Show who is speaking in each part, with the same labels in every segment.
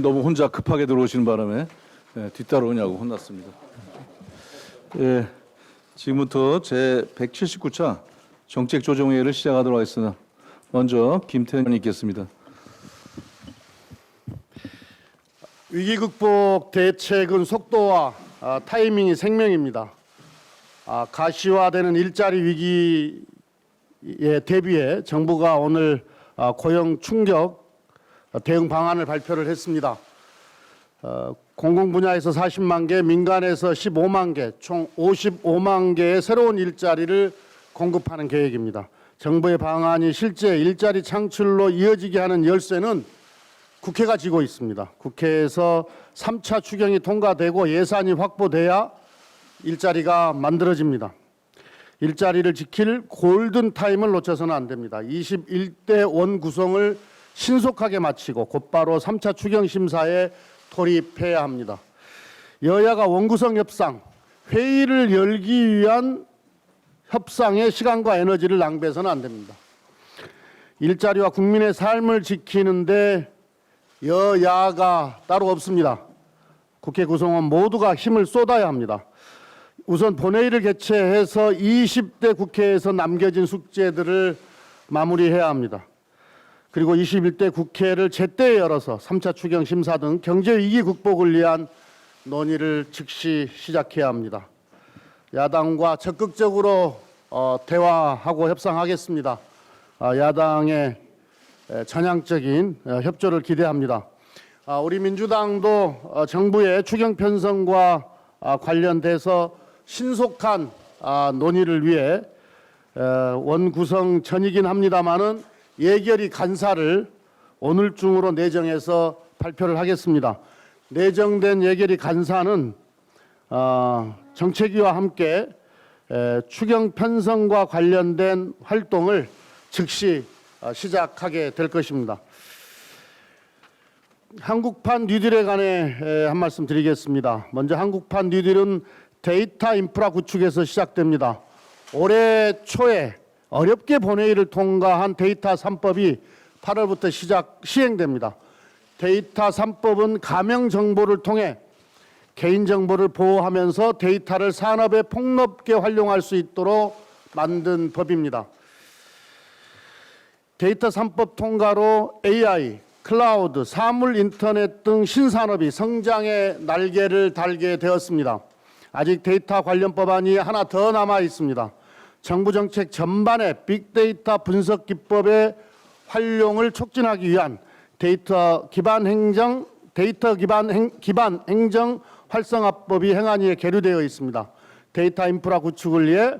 Speaker 1: 너무 혼자 급하게 들어오시는 바람에 뒤따라오냐고 혼났습니다. 예, 지금부터 제 179차 정책조정회의를 시작하도록 하겠습니다. 먼저 김태현 의원이 있겠습니다.
Speaker 2: 위기 극복 대책은 속도와 타이밍이 생명입니다. 가시화되는 일자리 위기에 대비해 정부가 오늘 고용 충격 대응 방안을 발표를 했습니다. 공공 분야에서 40만 개, 민간에서 15만 개, 총 55만 개의 새로운 일자리를 공급하는 계획입니다. 정부의 방안이 실제 일자리 창출로 이어지게 하는 열쇠는 국회가 쥐고 있습니다. 국회에서 3차 추경이 통과되고 예산이 확보돼야 일자리가 만들어집니다. 일자리를 지킬 골든타임을 놓쳐서는 안 됩니다. 21대 원 구성을 신속하게 마치고 곧바로 3차 추경 심사에 돌입해야 합니다. 여야가 원구성 협상, 회의를 열기 위한 협상에 시간과 에너지를 낭비해서는 안 됩니다. 일자리와 국민의 삶을 지키는데 여야가 따로 없습니다. 국회 구성원 모두가 힘을 쏟아야 합니다. 우선 본회의를 개최해서 20대 국회에서 남겨진 숙제들을 마무리해야 합니다. 그리고 21대 국회를 제때 열어서 3차 추경 심사 등 경제 위기 극복을 위한 논의를 즉시 시작해야 합니다. 야당과 적극적으로 대화하고 협상하겠습니다. 야당의 전향적인 협조를 기대합니다. 우리 민주당도 정부의 추경 편성과 관련돼서 신속한 논의를 위해 원구성 전이긴 합니다마는 예결위 간사를 오늘 중으로 내정해서 발표를 하겠습니다. 내정된 예결위 간사는 정책위와 함께 추경 편성과 관련된 활동을 즉시 시작하게 될 것입니다. 한국판 뉴딜에 관해 한 말씀 드리겠습니다. 먼저 한국판 뉴딜은 데이터 인프라 구축에서 시작됩니다. 올해 초에 어렵게 본회의를 통과한 데이터 3법이 8월부터 시행됩니다. 데이터 3법은 가명 정보를 통해 개인정보를 보호하면서 데이터를 산업에 폭넓게 활용할 수 있도록 만든 법입니다. 데이터 3법 통과로 AI, 클라우드, 사물 인터넷 등 신산업이 성장의 날개를 달게 되었습니다. 아직 데이터 관련 법안이 하나 더 남아 있습니다. 정부 정책 전반의 빅데이터 분석 기법의 활용을 촉진하기 위한 데이터 기반 행정 활성화법이 행안위에 계류되어 있습니다. 데이터 인프라 구축을 위해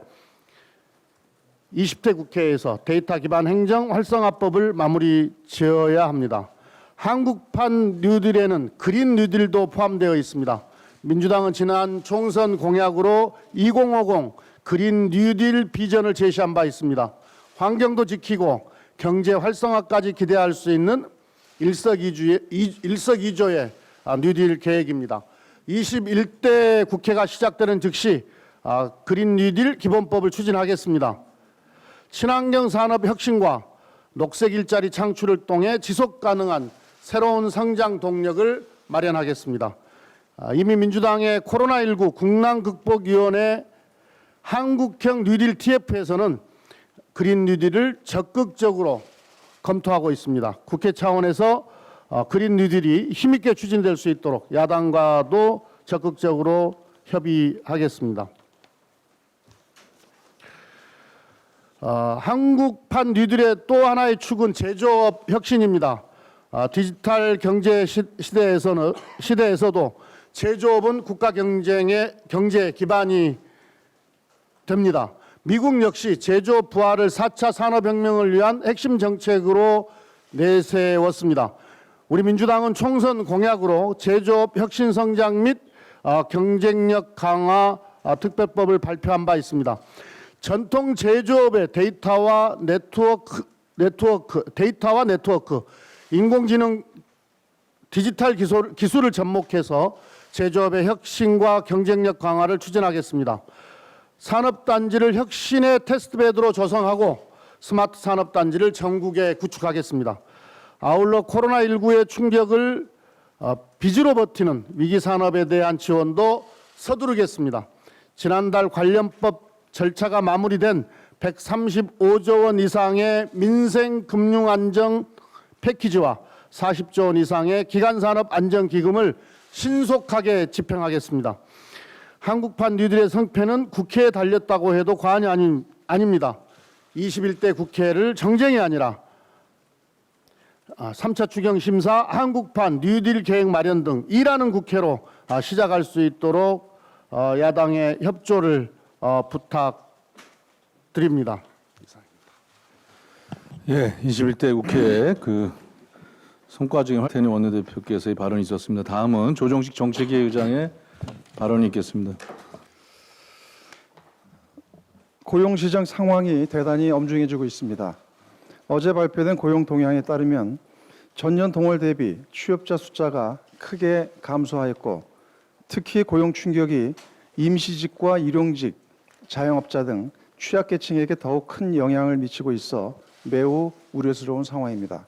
Speaker 2: 20대 국회에서 데이터 기반 행정 활성화법을 마무리 지어야 합니다. 한국판 뉴딜에는 그린 뉴딜도 포함되어 있습니다. 민주당은 지난 총선 공약으로 2050 그린 뉴딜 비전을 제시한 바 있습니다. 환경도 지키고 경제 활성화까지 기대할 수 있는 일석이조의 뉴딜 계획입니다. 21대 국회가 시작되는 즉시 그린 뉴딜 기본법을 추진하겠습니다. 친환경 산업 혁신과 녹색 일자리 창출을 통해 지속 가능한 새로운 성장 동력을 마련하겠습니다. 이미 민주당의 코로나19 국난극복위원회 한국형 뉴딜 TF에서는 그린 뉴딜을 적극적으로 검토하고 있습니다. 국회 차원에서 그린 뉴딜이 힘있게 추진될 수 있도록 야당과도 적극적으로 협의하겠습니다. 한국판 뉴딜의 또 하나의 축은 제조업 혁신입니다. 디지털 경제 시대에서도 제조업은 국가 경쟁의 경제 기반이 됩니다. 미국 역시 제조업 부활을 4차 산업혁명을 위한 핵심 정책으로 내세웠습니다. 우리 민주당은 총선 공약으로 제조업 혁신 성장 및 경쟁력 강화 특별법을 발표한 바 있습니다. 전통 제조업의 데이터와 네트워크, 인공지능 디지털 기술을 접목해서 제조업의 혁신과 경쟁력 강화를 추진하겠습니다. 산업단지를 혁신의 테스트베드로 조성하고 스마트 산업단지를 전국에 구축하겠습니다. 아울러 코로나19의 충격을 빚으로 버티는 위기 산업에 대한 지원도 서두르겠습니다. 지난달 관련법 절차가 마무리된 135조 원 이상의 민생금융안정 패키지와 40조 원 이상의 기간산업안정기금을 신속하게 집행하겠습니다. 한국판 뉴딜의 성패는 국회에 달렸다고 해도 과언이 아닙니다. 21대 국회를 정쟁이 아니라 3차 추경심사, 한국판 뉴딜 계획 마련 등 일하는 국회로 시작할 수 있도록 야당의 협조를 부탁드립니다.
Speaker 1: 예, 21대 국회 성과적인 할테니 원내대표께서의 발언이 있었습니다. 다음은 조정식 정책위 의장의 발언이 있겠습니다.
Speaker 3: 고용시장 상황이 대단히 엄중해지고 있습니다. 어제 발표된 고용 동향에 따르면 전년 동월 대비 취업자 숫자가 크게 감소하였고 특히 고용 충격이 임시직과 일용직, 자영업자 등 취약계층에게 더욱 큰 영향을 미치고 있어 매우 우려스러운 상황입니다.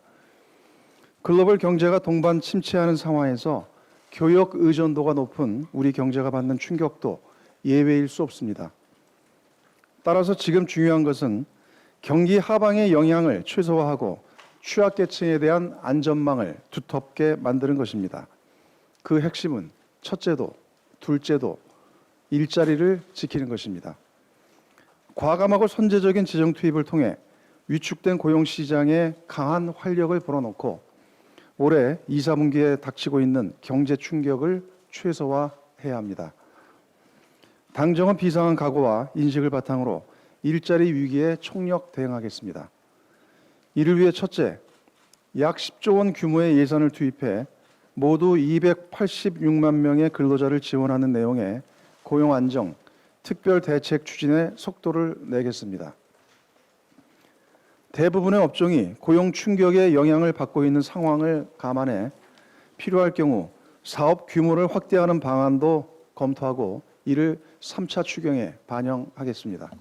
Speaker 3: 글로벌 경제가 동반 침체하는 상황에서 교역 의존도가 높은 우리 경제가 받는 충격도 예외일 수 없습니다. 따라서 지금 중요한 것은 경기 하방의 영향을 최소화하고 취약계층에 대한 안전망을 두텁게 만드는 것입니다. 그 핵심은 첫째도, 둘째도 일자리를 지키는 것입니다. 과감하고 선제적인 재정 투입을 통해 위축된 고용시장에 강한 활력을 불어넣고 올해 2, 4분기에 닥치고 있는 경제 충격을 최소화해야 합니다. 당정은 비상한 각오와 인식을 바탕으로 일자리 위기에 총력 대응하겠습니다. 이를 위해 첫째, 약 10조 원 규모의 예산을 투입해 모두 286만 명의 근로자를 지원하는 내용의 고용 안정, 특별 대책 추진에 속도를 내겠습니다. 대부분의 업종이 고용 충격의 영향을 받고 있는 상황을 감안해 필요할 경우 사업 규모를 확대하는 방안도 검토하고 이를 3차 추경에 반영하겠습니다.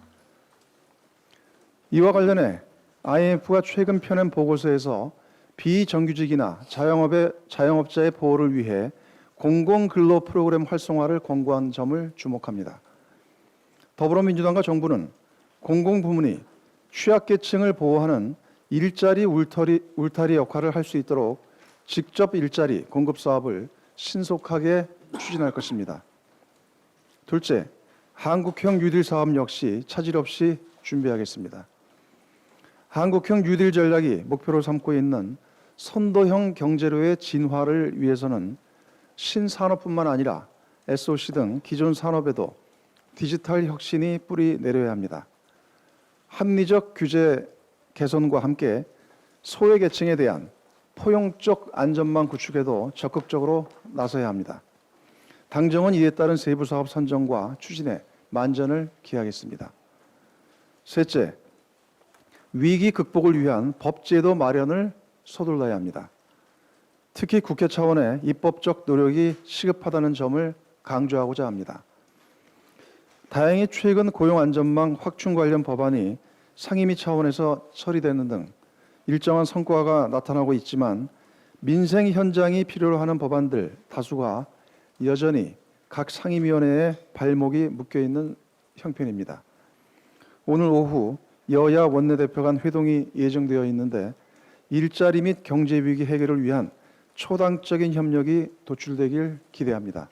Speaker 3: 이와 관련해 IMF가 최근 펴낸 보고서에서 비정규직이나 자영업자의 보호를 위해 공공근로 프로그램 활성화를 권고한 점을 주목합니다. 더불어민주당과 정부는 공공부문이 취약계층을 보호하는 일자리 울타리 역할을 할 수 있도록 직접 일자리 공급 사업을 신속하게 추진할 것입니다. 둘째, 한국형 뉴딜 사업 역시 차질 없이 준비하겠습니다. 한국형 뉴딜 전략이 목표로 삼고 있는 선도형 경제로의 진화를 위해서는 신산업뿐만 아니라 SOC 등 기존 산업에도 디지털 혁신이 뿌리 내려야 합니다. 합리적 규제 개선과 함께 소외계층에 대한 포용적 안전망 구축에도 적극적으로 나서야 합니다. 당정은 이에 따른 세부 사업 선정과 추진에 만전을 기하겠습니다. 셋째, 위기 극복을 위한 법제도 마련을 서둘러야 합니다. 특히 국회 차원의 입법적 노력이 시급하다는 점을 강조하고자 합니다. 다행히 최근 고용안전망 확충 관련 법안이 상임위 차원에서 처리되는 등 일정한 성과가 나타나고 있지만 민생 현장이 필요로 하는 법안들 다수가 여전히 각 상임위원회에 발목이 묶여 있는 형편입니다. 오늘 오후 여야 원내대표 간 회동이 예정되어 있는데 일자리 및 경제 위기 해결을 위한 초당적인 협력이 도출되길 기대합니다.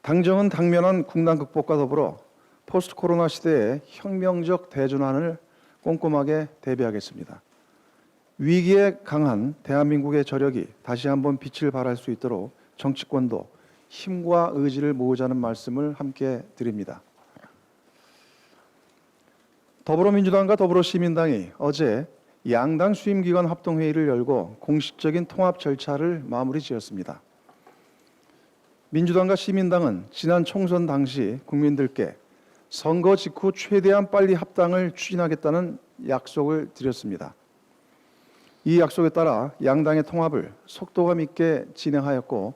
Speaker 3: 당정은 당면한 국난 극복과 더불어 포스트 코로나 시대의 혁명적 대전환을 꼼꼼하게 대비하겠습니다. 위기에 강한 대한민국의 저력이 다시 한번 빛을 발할 수 있도록 정치권도 힘과 의지를 모으자는 말씀을 함께 드립니다. 더불어민주당과 더불어시민당이 어제 양당 수임기관 합동회의를 열고 공식적인 통합 절차를 마무리 지었습니다. 민주당과 시민당은 지난 총선 당시 국민들께 선거 직후 최대한 빨리 합당을 추진하겠다는 약속을 드렸습니다. 이 약속에 따라 양당의 통합을 속도감 있게 진행하였고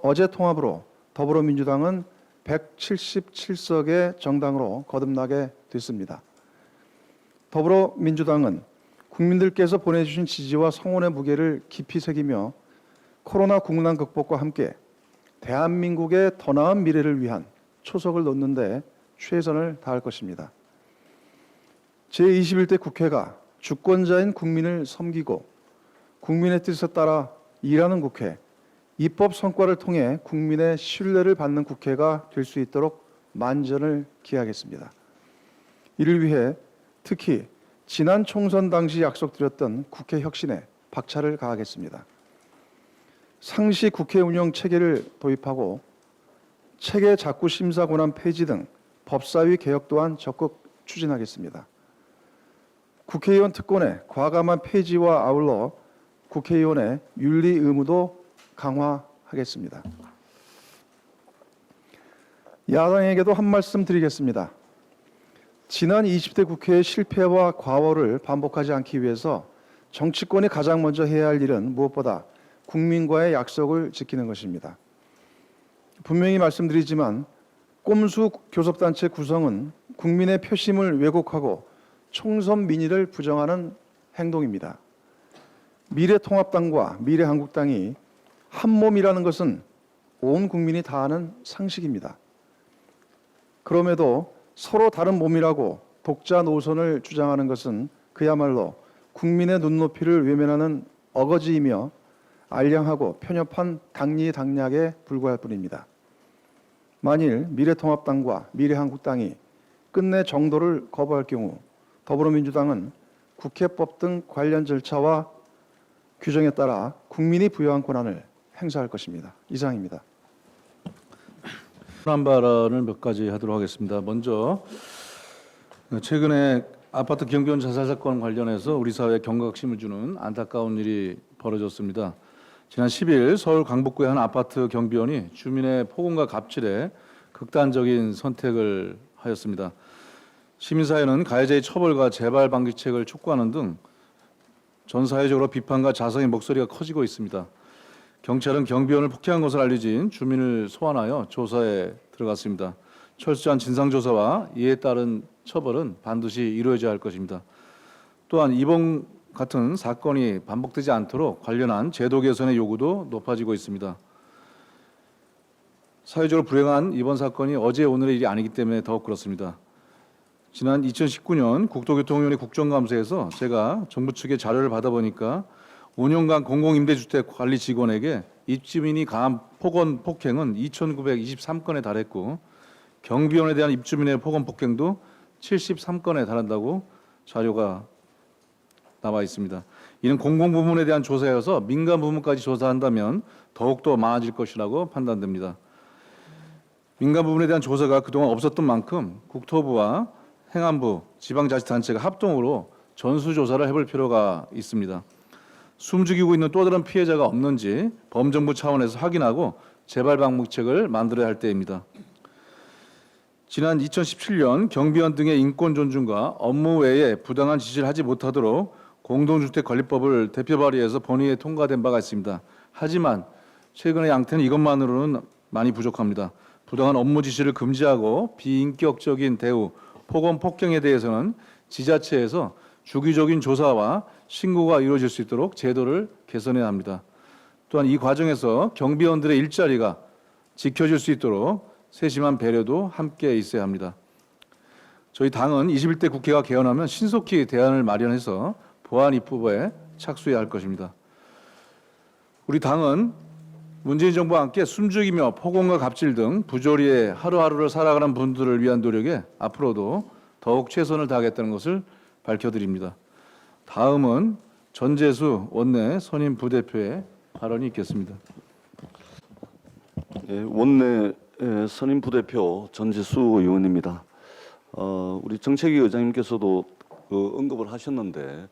Speaker 3: 어제 통합으로 더불어민주당은 177석의 정당으로 거듭나게 됐습니다. 더불어민주당은 국민들께서 보내주신 지지와 성원의 무게를 깊이 새기며 코로나 국난 극복과 함께 대한민국의 더 나은 미래를 위한 초석을 놓는 데 최선을 다할 것입니다. 제21대 국회가 주권자인 국민을 섬기고 국민의 뜻에 따라 일하는 국회, 입법 성과를 통해 국민의 신뢰를 받는 국회가 될 수 있도록 만전을 기하겠습니다. 이를 위해 특히 지난 총선 당시 약속드렸던 국회 혁신에 박차를 가하겠습니다. 상시 국회 운영 체계를 도입하고 체계 작구 심사 권한 폐지 등 법사위 개혁 또한 적극 추진하겠습니다. 국회의원 특권의 과감한 폐지와 아울러 국회의원의 윤리 의무도 강화하겠습니다. 야당에게도 한 말씀 드리겠습니다. 지난 20대 국회의 실패와 과오를 반복하지 않기 위해서 정치권이 가장 먼저 해야 할 일은 무엇보다 국민과의 약속을 지키는 것입니다. 분명히 말씀드리지만 꼼수 교섭단체 구성은 국민의 표심을 왜곡하고 총선 민의를 부정하는 행동입니다. 미래통합당과 미래한국당이 한 몸이라는 것은 온 국민이 다 아는 상식입니다. 그럼에도 서로 다른 몸이라고 독자 노선을 주장하는 것은 그야말로 국민의 눈높이를 외면하는 어거지이며 알량하고 편협한 당리당략에 불과할 뿐입니다. 만일 미래통합당과 미래한국당이 끝내 정도를 거부할 경우 더불어민주당은 국회법 등 관련 절차와 규정에 따라 국민이 부여한 권한을 행사할 것입니다. 이상입니다.
Speaker 1: 한 발언을 몇 가지 하도록 하겠습니다. 먼저 최근에 아파트 경비원 자살 사건 관련해서 우리 사회에 경각심을 주는 안타까운 일이 벌어졌습니다. 지난 10일 서울 강북구의 한 아파트 경비원이 주민의 폭언과 갑질에 극단적인 선택을 하였습니다. 시민사회는 가해자의 처벌과 재발 방지책을 촉구하는 등 전 사회적으로 비판과 자성의 목소리가 커지고 있습니다. 경찰은 경비원을 폭행한 것을 알려진 주민을 소환하여 조사에 들어갔습니다. 철저한 진상조사와 이에 따른 처벌은 반드시 이루어져야 할 것입니다. 또한 이번 같은 사건이 반복되지 않도록 관련한 제도 개선의 요구도 높아지고 있습니다. 사회적으로 불행한 이번 사건이 어제 오늘의 일이 아니기 때문에 더욱 그렇습니다. 지난 2019년 국토교통위원회 국정감사에서 제가 정부 측의 자료를 받아보니까 5년간 공공임대주택 관리 직원에게 입주민이 가한 폭언 폭행은 2,923건에 달했고 경비원에 대한 입주민의 폭언 폭행도 73건에 달한다고 자료가 나와 있습니다. 이는 공공부문에 대한 조사여서 민간 부문까지 조사한다면 더욱더 많아질 것이라고 판단됩니다. 민간 부문에 대한 조사가 그동안 없었던 만큼 국토부와 행안부, 지방자치단체가 합동으로 전수조사를 해볼 필요가 있습니다. 숨죽이고 있는 또 다른 피해자가 없는지 범정부 차원에서 확인하고 재발 방지책을 만들어야 할 때입니다. 지난 2017년 경비원 등의 인권 존중과 업무 외에 부당한 지시를 하지 못하도록 공동주택관리법을 대표 발의해서 본회의에 통과된 바가 있습니다. 하지만 최근의 양태는 이것만으로는 많이 부족합니다. 부당한 업무 지시를 금지하고 비인격적인 대우, 폭언 폭행에 대해서는 지자체에서 주기적인 조사와 신고가 이루어질 수 있도록 제도를 개선해야 합니다. 또한 이 과정에서 경비원들의 일자리가 지켜질 수 있도록 세심한 배려도 함께 있어야 합니다. 저희 당은 21대 국회가 개헌하면 신속히 대안을 마련해서 보안 입법에 착수해야 할 것입니다. 우리 당은 문재인 정부와 함께 숨죽이며 폭언과 갑질 등 부조리에 하루하루를 살아가는 분들을 위한 노력에 앞으로도 더욱 최선을 다하겠다는 것을 밝혀드립니다. 다음은 전재수 원내 선임 부대표의 발언이 있겠습니다.
Speaker 4: 예, 원내 선임 부대표 전재수 의원입니다. 우리 정책위 의장님께서도 언급을 하셨는데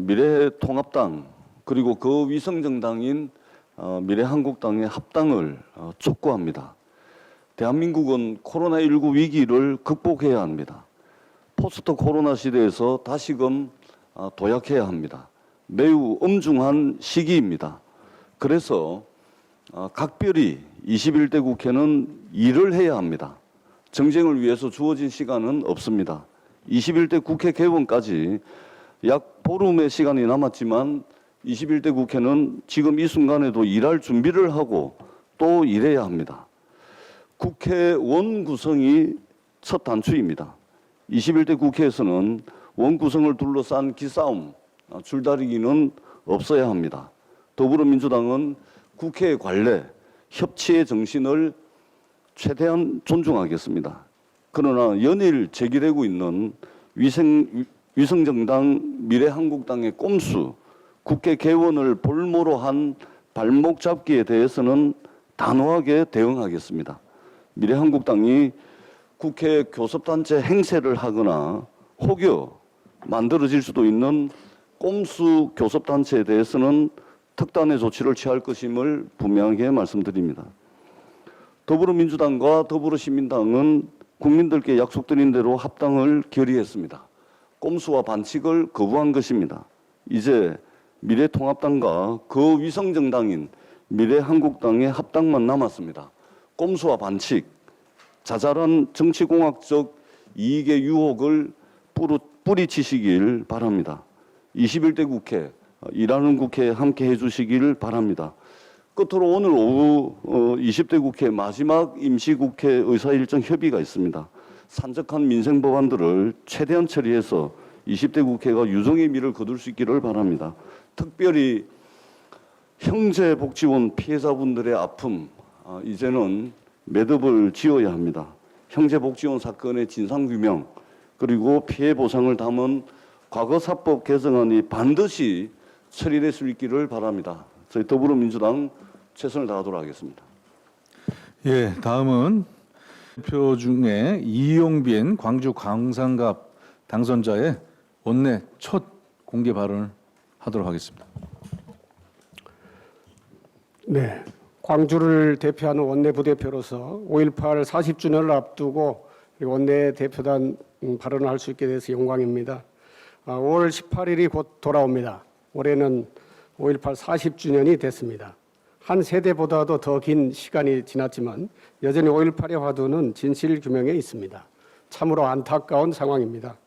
Speaker 4: 미래통합당 그리고 그 위성정당인 미래한국당의 합당을 촉구합니다. 대한민국은 코로나19 위기를 극복해야 합니다. 포스트 코로나 시대에서 다시금 도약해야 합니다. 매우 엄중한 시기입니다. 그래서 각별히 21대 국회는 일을 해야 합니다. 정쟁을 위해서 주어진 시간은 없습니다. 21대 국회 개원까지 약 보름의 시간이 남았지만 21대 국회는 지금 이 순간에도 일할 준비를 하고 또 일해야 합니다. 국회원 구성이 첫 단추입니다. 21대 국회에서는 원 구성을 둘러싼 기싸움, 줄다리기는 없어야 합니다. 더불어민주당은 국회의 관례, 협치의 정신을 최대한 존중하겠습니다. 그러나 연일 제기되고 있는 위성정당 미래한국당의 꼼수, 국회 개원을 볼모로 한 발목 잡기에 대해서는 단호하게 대응하겠습니다. 미래한국당이 국회 교섭단체 행세를 하거나 혹여 만들어질 수도 있는 꼼수 교섭단체에 대해서는 특단의 조치를 취할 것임을 분명하게 말씀드립니다. 더불어민주당과 더불어시민당은 국민들께 약속드린 대로 합당을 결의했습니다. 꼼수와 반칙을 거부한 것입니다. 이제 미래통합당과 그 위성정당인 미래한국당의 합당만 남았습니다. 꼼수와 반칙, 자잘한 정치공학적 이익의 유혹을 뿌리치시길 바랍니다. 21대 국회, 일하는 국회에 함께 해주시길 바랍니다. 끝으로 오늘 오후 20대 국회 마지막 임시국회 의사일정 협의가 있습니다. 산적한 민생 법안들을 최대한 처리해서 20대 국회가 유종의 미를 거둘 수 있기를 바랍니다. 특별히 형제복지원 피해자분들의 아픔, 이제는 매듭을 지어야 합니다. 형제복지원 사건의 진상규명 그리고 피해 보상을 담은 과거사법 개정안이 반드시 처리될 수 있기를 바랍니다. 저희 더불어민주당 최선을 다하도록 하겠습니다.
Speaker 1: 예, 다음은 표 중에 이용빈 광주 광산갑 당선자의 원내 첫 공개 발언을 하도록 하겠습니다.
Speaker 5: 네, 광주를 대표하는 원내 부대표로서 5.18 40주년을 앞두고 원내 대표단 발언을 할 수 있게 돼서 영광입니다. 5월 18일이 곧 돌아옵니다. 올해는 5.18 40주년이 됐습니다. 한 세대보다도 더 긴 시간이 지났지만 여전히 5.18의 화두는 진실 규명에 있습니다. 참으로 안타까운 상황입니다.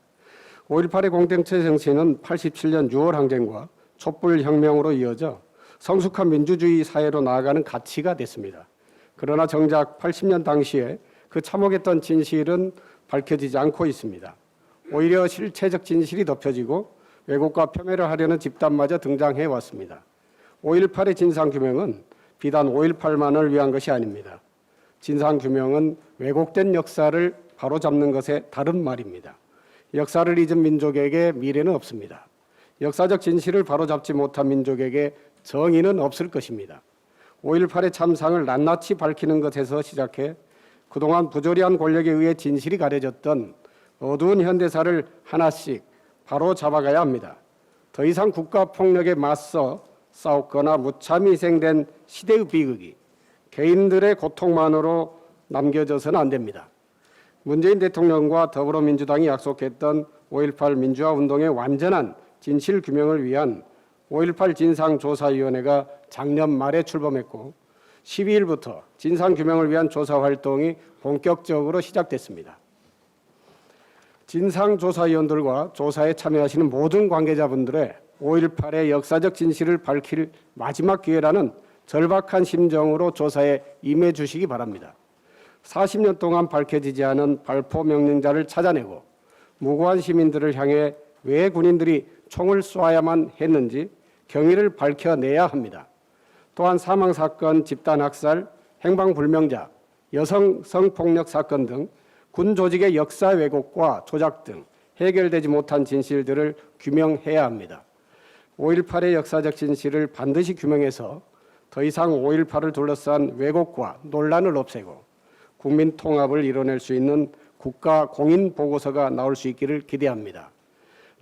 Speaker 5: 5.18의 공동체 정신은 87년 6월 항쟁과 촛불혁명으로 이어져 성숙한 민주주의 사회로 나아가는 가치가 됐습니다. 그러나 정작 80년 당시에 그 참혹했던 진실은 밝혀지지 않고 있습니다. 오히려 실체적 진실이 덮여지고 왜곡과 폄훼를 하려는 집단마저 등장해 왔습니다. 5.18의 진상규명은 비단 5.18만을 위한 것이 아닙니다. 진상규명은 왜곡된 역사를 바로잡는 것의 다른 말입니다. 역사를 잊은 민족에게 미래는 없습니다. 역사적 진실을 바로잡지 못한 민족에게 정의는 없을 것입니다. 5.18의 참상을 낱낱이 밝히는 것에서 시작해 그동안 부조리한 권력에 의해 진실이 가려졌던 어두운 현대사를 하나씩 바로 잡아가야 합니다. 더 이상 국가폭력에 맞서 싸웠거나 무참히 희생된 시대의 비극이 개인들의 고통만으로 남겨져서는 안 됩니다. 문재인 대통령과 더불어민주당이 약속했던 5.18 민주화운동의 완전한 진실규명을 위한 5.18 진상조사위원회가 작년 말에 출범했고 12일부터 진상규명을 위한 조사활동이 본격적으로 시작됐습니다. 진상조사위원들과 조사에 참여하시는 모든 관계자분들의 5.18의 역사적 진실을 밝힐 마지막 기회라는 절박한 심정으로 조사에 임해 주시기 바랍니다. 40년 동안 밝혀지지 않은 발포 명령자를 찾아내고 무고한 시민들을 향해 왜 군인들이 총을 쏘아야만 했는지 경위를 밝혀내야 합니다. 또한 사망사건, 집단학살, 행방불명자, 여성 성폭력 사건 등 군 조직의 역사 왜곡과 조작 등 해결되지 못한 진실들을 규명해야 합니다. 5.18의 역사적 진실을 반드시 규명해서 더 이상 5.18을 둘러싼 왜곡과 논란을 없애고 국민 통합을 이뤄낼 수 있는 국가 공인 보고서가 나올 수 있기를 기대합니다.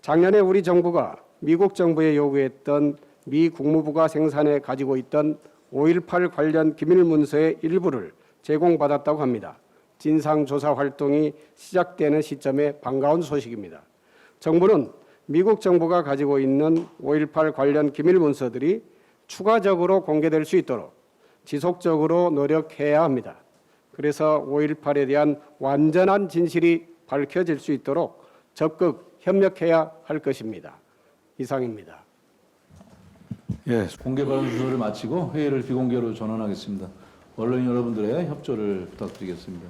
Speaker 5: 작년에 우리 정부가 미국 정부에 요구했던 미 국무부가 생산해 가지고 있던 5.18 관련 기밀 문서의 일부를 제공받았다고 합니다. 진상조사 활동이 시작되는 시점에 반가운 소식입니다. 정부는 미국 정부가 가지고 있는 5.18 관련 기밀 문서들이 추가적으로 공개될 수 있도록 지속적으로 노력해야 합니다. 그래서 5.18에 대한 완전한 진실이 밝혀질 수 있도록 적극 협력해야 할 것입니다. 이상입니다.
Speaker 1: 예, 공개 발언 순서를 마치고 회의를 비공개로 전환하겠습니다. 언론인 여러분들의 협조를 부탁드리겠습니다.